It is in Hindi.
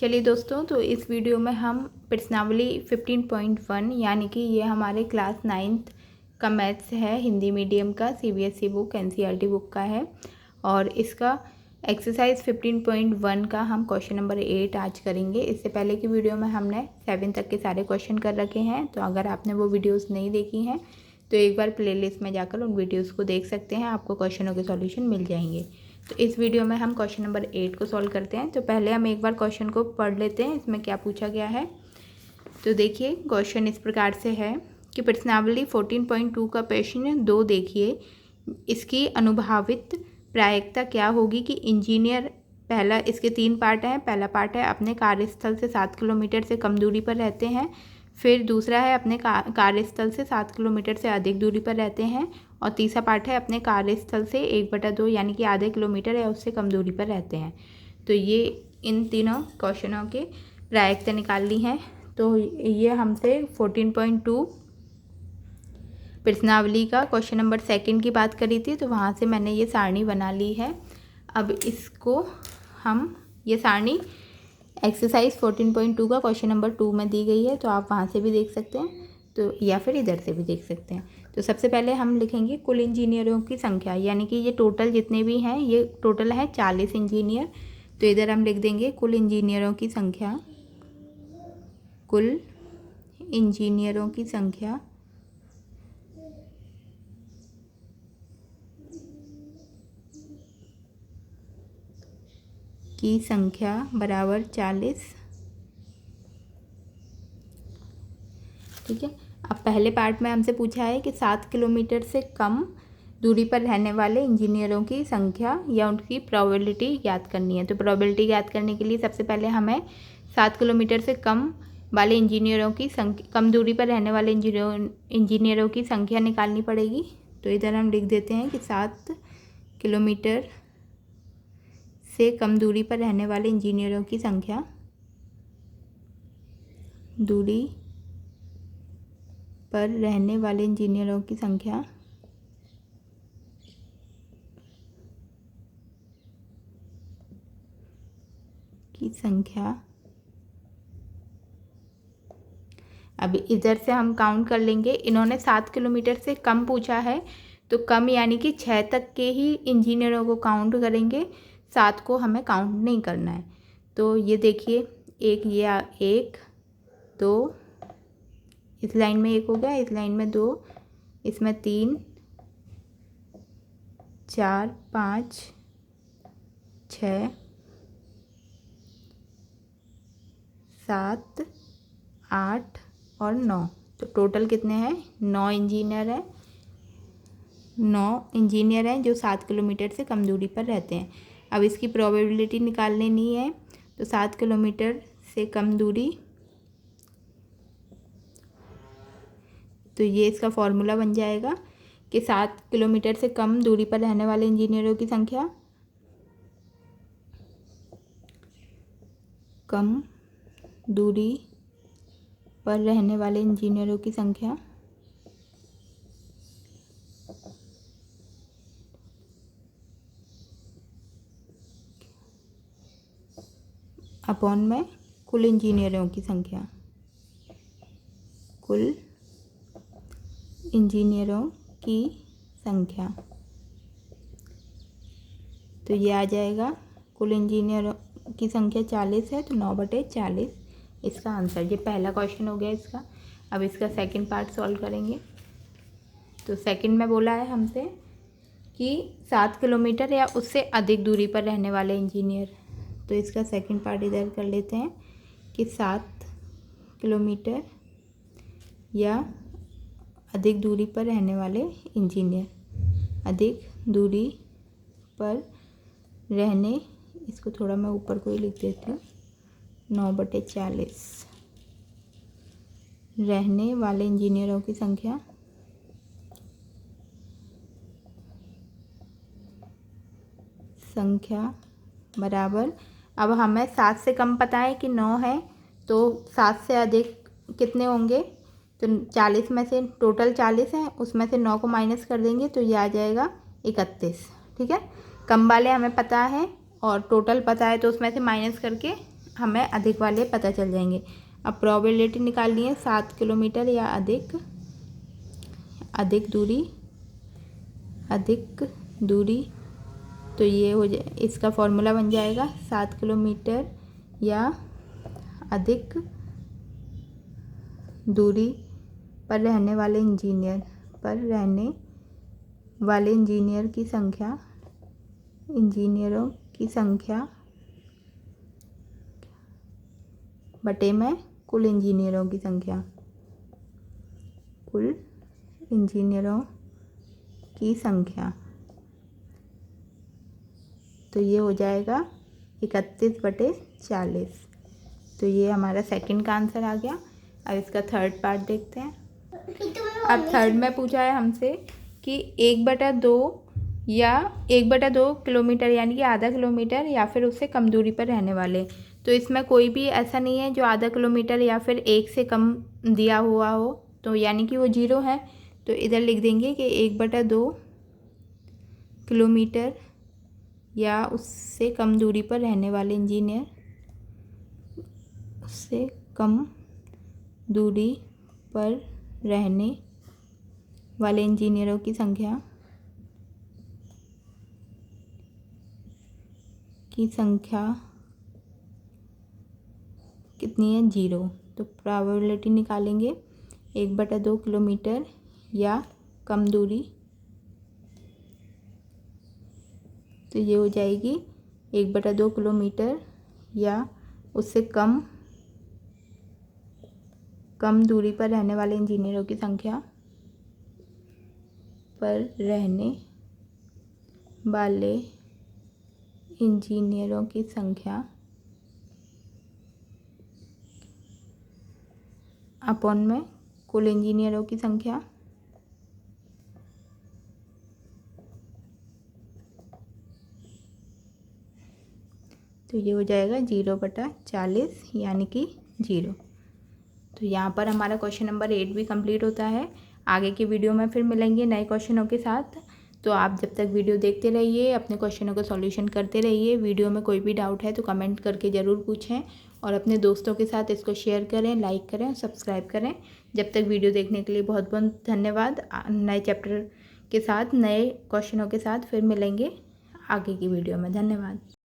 चलिए दोस्तों, तो इस वीडियो में हम प्रश्नावली 15.1 यानी कि ये हमारे क्लास 9th का मैथ्स है, हिंदी मीडियम का, सीबीएसई बुक, एनसीईआरटी बुक का है। और इसका एक्सरसाइज 15.1 का हम क्वेश्चन नंबर 8 आज करेंगे। इससे पहले की वीडियो में हमने 7 तक के सारे क्वेश्चन कर रखे हैं, तो अगर आपने वो वीडियोस नहीं देखी हैं तो एक बार प्लेलिस्ट में जाकर उन वीडियोस को देख सकते हैं, आपको क्वेश्चनों के सॉल्यूशन मिल जाएंगे। तो इस वीडियो में हम क्वेश्चन नंबर 8 को सॉल्व करते हैं। तो पहले हम एक बार क्वेश्चन को पढ़ लेते हैं, इसमें क्या पूछा गया है। तो देखिए, क्वेश्चन इस प्रकार से है कि प्रश्नावली 14.2 का प्रश्न 2 देखिए, इसकी अनुभावित प्रायिकता क्या होगी कि इंजीनियर, पहला, इसके 3 पार्ट हैं। पहला पार्ट है अपने कार्यस्थल से 7 किलोमीटर से कम दूरी पर रहते हैं। फिर दूसरा है अपने कार्यस्थल से 7 किलोमीटर से अधिक दूरी पर रहते हैं। और तीसरा पार्ट है अपने कार्यस्थल से 1/2 यानी कि आधे किलोमीटर या उससे कम दूरी पर रहते हैं। तो ये इन तीनों क्वेश्चनों के प्रायिकता निकाल ली हैं। तो ये हमसे 14.2 प्रश्नावली का क्वेश्चन नंबर 2 की बात करी थी, तो वहाँ से मैंने ये सारणी बना ली है। अब इसको हम, ये सारणी एक्सरसाइज 14.2 का क्वेश्चन नंबर 2 में दी गई है, तो आप वहाँ से भी देख सकते हैं, तो या फिर इधर से भी देख सकते हैं। तो सबसे पहले हम लिखेंगे कुल इंजीनियरों की संख्या, यानी कि ये टोटल जितने भी हैं, ये टोटल है 40 इंजीनियर। तो इधर हम लिख देंगे कुल इंजीनियरों की संख्या, कुल इंजीनियरों की संख्या बराबर 40। ठीक है। अब पहले पार्ट में हमसे पूछा है कि 7 किलोमीटर से कम दूरी पर रहने वाले इंजीनियरों की संख्या या उनकी प्रोबेबिलिटी ज्ञात करनी है। तो प्रोबेबिलिटी ज्ञात करने के लिए सबसे पहले हमें 7 किलोमीटर से कम वाले इंजीनियरों की संख्या, कम दूरी पर रहने वाले इंजीनियरों की संख्या निकालनी पड़ेगी। तो इधर हम लिख देते हैं कि 7 किलोमीटर से कम दूरी पर रहने वाले इंजीनियरों की संख्या, दूरी पर रहने वाले इंजीनियरों की संख्या अब इधर से हम काउंट कर लेंगे। इन्होंने 7 किलोमीटर से कम पूछा है, तो कम यानी कि 6 तक के ही इंजीनियरों को काउंट करेंगे, 7 को हमें काउंट नहीं करना है। तो ये देखिए, एक 2, इस लाइन में 1 हो गया, इस लाइन में 2, इसमें 3 4 5 6 7 8 और 9। तो टोटल कितने हैं? 9 इंजीनियर हैं। 9 इंजीनियर हैं जो 7 किलोमीटर से कम दूरी पर रहते हैं। अब इसकी प्रोबेबिलिटी निकाल लेनी है। तो 7 किलोमीटर से कम दूरी, तो ये इसका फॉर्मूला बन जाएगा कि 7 किलोमीटर से कम दूरी पर रहने वाले इंजीनियरों की संख्या, कम दूरी पर रहने वाले इंजीनियरों की संख्या अपॉन में कुल इंजीनियरों की संख्या, कुल इंजीनियरों की संख्या। तो ये आ जाएगा, कुल इंजीनियरों की संख्या 40 है, तो 9/40 इसका आंसर। ये पहला क्वेश्चन हो गया इसका। अब इसका सेकंड पार्ट सॉल्व करेंगे। तो सेकंड में बोला है हमसे कि 7 किलोमीटर या उससे अधिक दूरी पर रहने वाले इंजीनियर। तो इसका सेकंड पार्ट इधर कर लेते हैं कि 7 किलोमीटर या अधिक दूरी पर रहने वाले इंजीनियर, अधिक दूरी पर रहने, इसको थोड़ा मैं ऊपर को ही लिख देती हूँ, 9/40 रहने वाले इंजीनियरों की संख्या बराबर, अब हमें 7 से कम पता है कि 9 है, तो 7 से अधिक कितने होंगे? तो 40 में से, टोटल 40 है, उसमें से 9 को माइनस कर देंगे, तो ये आ जाएगा 31। ठीक है, कम वाले हमें पता है और टोटल पता है, तो उसमें से माइनस करके हमें अधिक वाले पता चल जाएंगे। अब प्रोबेबिलिटी निकालनी है 7 किलोमीटर या अधिक दूरी। तो ये हो जाए, इसका फॉर्मूला बन जाएगा 7 किलोमीटर या अधिक दूरी पर रहने वाले इंजीनियरों की संख्या बटे में कुल इंजीनियरों की संख्या। तो ये हो जाएगा 31/40। तो ये हमारा सेकंड का आंसर आ गया। अब इसका थर्ड पार्ट देखते हैं। अब थर्ड में पूछा है हमसे कि 1/2 या 1/2 किलोमीटर यानी कि आधा किलोमीटर या फिर उससे कम दूरी पर रहने वाले। तो इसमें कोई भी ऐसा नहीं है जो आधा किलोमीटर या फिर 1 से कम दिया हुआ हो, तो यानी कि वो 0 है। तो इधर लिख देंगे कि 1/2 किलोमीटर या उससे कम दूरी पर रहने वाले इंजीनियरों की संख्या कितनी है? 0। तो प्रोबेबिलिटी निकालेंगे 1/2 किलोमीटर या कम दूरी। तो ये हो जाएगी 1/2 किलोमीटर या उससे कम दूरी पर रहने वाले इंजीनियरों की संख्या अपॉन में कुल इंजीनियरों की संख्या। तो ये हो जाएगा 0/40 यानी कि 0। तो यहाँ पर हमारा क्वेश्चन नंबर 8 भी कंप्लीट होता है। आगे की वीडियो में फिर मिलेंगे नए क्वेश्चनों के साथ। तो आप जब तक वीडियो देखते रहिए, अपने क्वेश्चनों का सॉल्यूशन करते रहिए। वीडियो में कोई भी डाउट है तो कमेंट करके ज़रूर पूछें और अपने दोस्तों के साथ इसको शेयर करें, लाइक करें और सब्सक्राइब करें। जब तक वीडियो देखने के लिए बहुत बहुत धन्यवाद। नए चैप्टर के साथ, नए क्वेश्चनों के साथ फिर मिलेंगे आगे की वीडियो में। धन्यवाद।